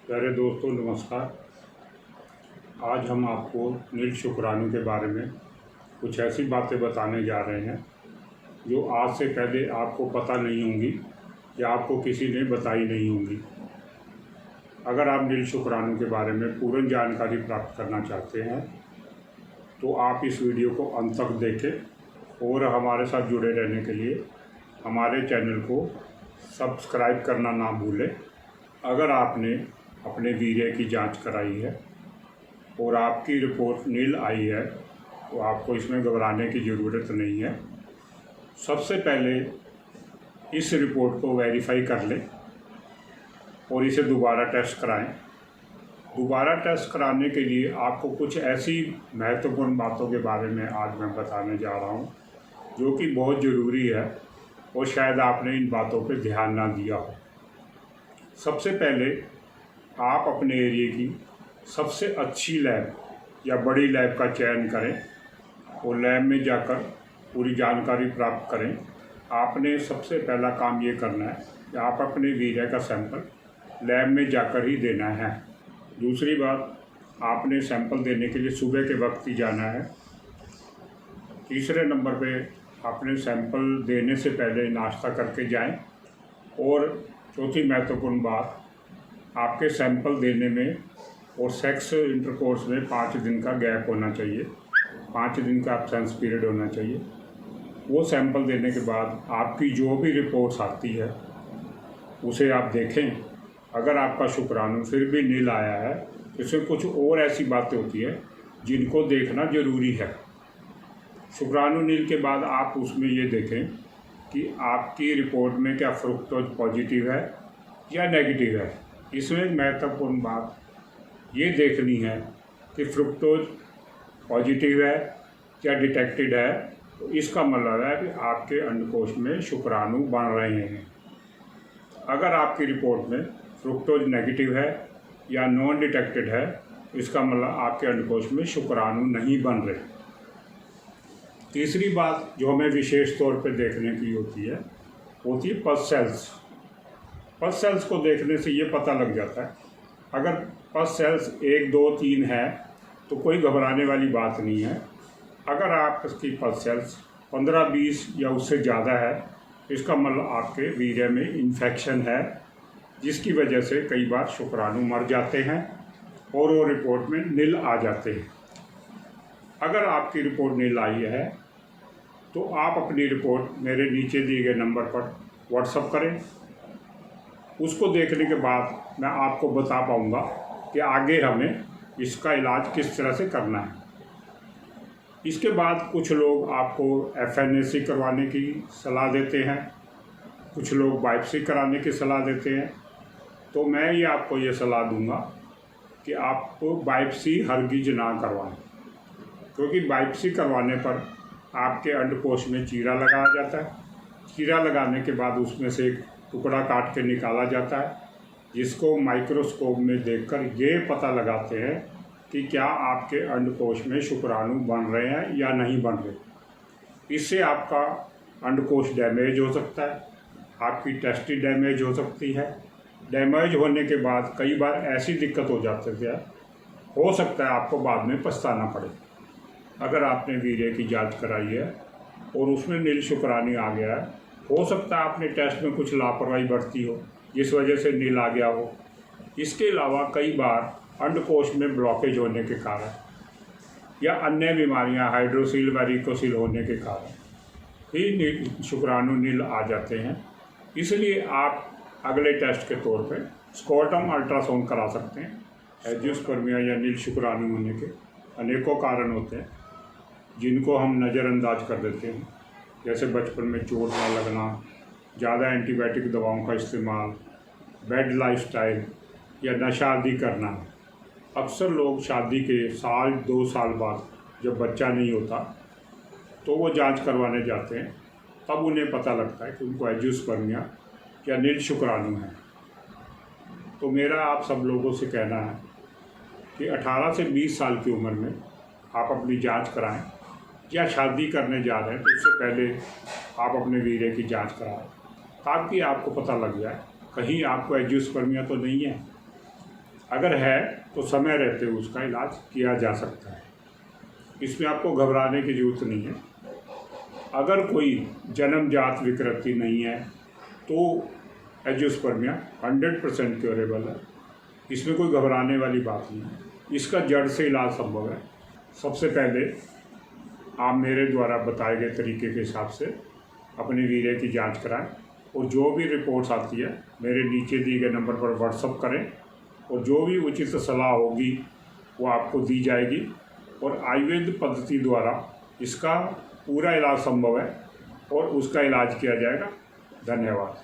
प्यारे दोस्तों नमस्कार। आज हम आपको नील शुक्राणु के बारे में कुछ ऐसी बातें बताने जा रहे हैं जो आज से पहले आपको पता नहीं होंगी या आपको किसी ने बताई नहीं होंगी। अगर आप नील शुक्राणु के बारे में पूर्ण जानकारी प्राप्त करना चाहते हैं तो आप इस वीडियो को अंत तक देखें और हमारे साथ जुड़े रहने के लिए हमारे चैनल को सब्सक्राइब करना ना भूलें। अगर आपने अपने वीर्य की जांच कराई है और आपकी रिपोर्ट नील आई है तो आपको इसमें घबराने की ज़रूरत नहीं है। सबसे पहले इस रिपोर्ट को वेरीफाई कर लें और इसे दोबारा टेस्ट कराएं। दोबारा टेस्ट कराने के लिए आपको कुछ ऐसी महत्वपूर्ण बातों के बारे में आज मैं बताने जा रहा हूं जो कि बहुत ज़रूरी है और शायद आपने इन बातों पर ध्यान ना दिया हो। सबसे पहले आप अपने एरिया की सबसे अच्छी लैब या बड़ी लैब का चयन करें और लैब में जाकर पूरी जानकारी प्राप्त करें। आपने सबसे पहला काम ये करना है कि आप अपने वीर्य का सैंपल लैब में जाकर ही देना है। दूसरी बात, आपने सैंपल देने के लिए सुबह के वक्त ही जाना है। तीसरे नंबर पे आपने सैंपल देने से पहले नाश्ता करके जाएं। और चौथी महत्वपूर्ण बात, आपके सैंपल देने में और सेक्स इंटरकोर्स में 5 दिन का गैप होना चाहिए। 5 दिन का एब्सेंस पीरियड होना चाहिए। वो सैंपल देने के बाद आपकी जो भी रिपोर्ट्स आती है उसे आप देखें। अगर आपका शुक्राणु फिर भी नील आया है तो इसमें कुछ और ऐसी बातें होती है जिनको देखना ज़रूरी है। शुक्राणु नील के बाद आप उसमें ये देखें कि आपकी रिपोर्ट में क्या फ्रुक्टोज पॉजिटिव है या नेगेटिव है। इसमें महत्वपूर्ण बात ये देखनी है कि फ्रुक्टोज पॉजिटिव है या डिटेक्टेड है, तो इसका मतलब है कि आपके अंडकोश में शुक्राणु बन रहे हैं। अगर आपकी रिपोर्ट में फ्रुक्टोज नेगेटिव है या नॉन डिटेक्टेड है तो इसका मतलब आपके अंडकोश में शुक्राणु नहीं बन रहे। तीसरी बात जो हमें विशेष तौर पर देखने की होती है पस सेल्स। पस सेल्स को देखने से ये पता लग जाता है, अगर पस सेल्स 1, 2, 3 है तो कोई घबराने वाली बात नहीं है। अगर आपकी पस सेल्स 15, 20 या उससे ज़्यादा है इसका मतलब आपके वीर्य में इन्फेक्शन है, जिसकी वजह से कई बार शुक्राणु मर जाते हैं और वो रिपोर्ट में नील आ जाते हैं। अगर आपकी रिपोर्ट नील आई है तो आप अपनी रिपोर्ट मेरे नीचे दिए गए नंबर पर व्हाट्सएप करें। उसको देखने के बाद मैं आपको बता पाऊँगा कि आगे हमें इसका इलाज किस तरह से करना है। इसके बाद कुछ लोग आपको FNAC करवाने की सलाह देते हैं, कुछ लोग बायोप्सी कराने की सलाह देते हैं। तो मैं ये आपको ये सलाह दूंगा कि आप बायोप्सी हरगिज ना करवाएं, क्योंकि बायोप्सी करवाने पर आपके अंडकोश में चीरा लगाया जाता है। चीरा लगाने के बाद उसमें से एक टुकड़ा काट के निकाला जाता है, जिसको माइक्रोस्कोप में देखकर ये पता लगाते हैं कि क्या आपके अंडकोश में शुक्राणु बन रहे हैं या नहीं बन रहे। इससे आपका अंडकोश डैमेज हो सकता है, आपकी टेस्टी डैमेज हो सकती है। डैमेज होने के बाद कई बार ऐसी दिक्कत हो जाती है, हो सकता है आपको बाद में पछताना पड़े। अगर आपने वीर्य की जांच कराई है और उसमें नील शुक्राणु आ गया है, हो सकता है आपने टेस्ट में कुछ लापरवाही बरती हो जिस वजह से नील आ गया हो। इसके अलावा कई बार अंडकोश में ब्लॉकेज होने के कारण या अन्य बीमारियां हाइड्रोसील वेरिकोसील होने के कारण ही शुक्राणु नील आ जाते हैं। इसलिए आप अगले टेस्ट के तौर पे स्कोटम अल्ट्रासाउंड करा सकते हैं। एंजियोस्पर्मिया या नील शुक्राणु होने के अनेकों कारण होते हैं जिनको हम नज़रअंदाज कर देते हैं, जैसे बचपन में चोट ना लगना, ज़्यादा एंटीबायोटिक दवाओं का इस्तेमाल, बैड लाइफस्टाइल या नशा आदि करना। अक्सर लोग शादी के 1-2 साल बाद जब बच्चा नहीं होता तो वो जांच करवाने जाते हैं, तब उन्हें पता लगता है कि उनको एंजियोस्पर्मिया या नील शुक्राणु है। तो मेरा आप सब लोगों से कहना है कि 18 से 20 साल की उम्र में आप अपनी जांच कराएं, या शादी करने जा रहे हैं तो उससे पहले आप अपने वीर्य की जांच कराएं, ताकि आपको पता लग जाए कहीं आपको एंजियोस्पर्मिया तो नहीं है। अगर है तो समय रहते उसका इलाज किया जा सकता है, इसमें आपको घबराने की ज़रूरत नहीं है। अगर कोई जन्मजात विकृति नहीं है तो एंजियोस्पर्मिया 100% क्योरेबल है, इसमें कोई घबराने वाली बात नहीं है। इसका जड़ से इलाज संभव है। सबसे पहले आप मेरे द्वारा बताए गए तरीके के हिसाब से अपने वीर्य की जांच कराएं और जो भी रिपोर्ट्स आती है मेरे नीचे दिए गए नंबर पर व्हाट्सअप करें और जो भी उचित सलाह होगी वो आपको दी जाएगी और आयुर्वेद पद्धति द्वारा इसका पूरा इलाज संभव है और उसका इलाज किया जाएगा। धन्यवाद।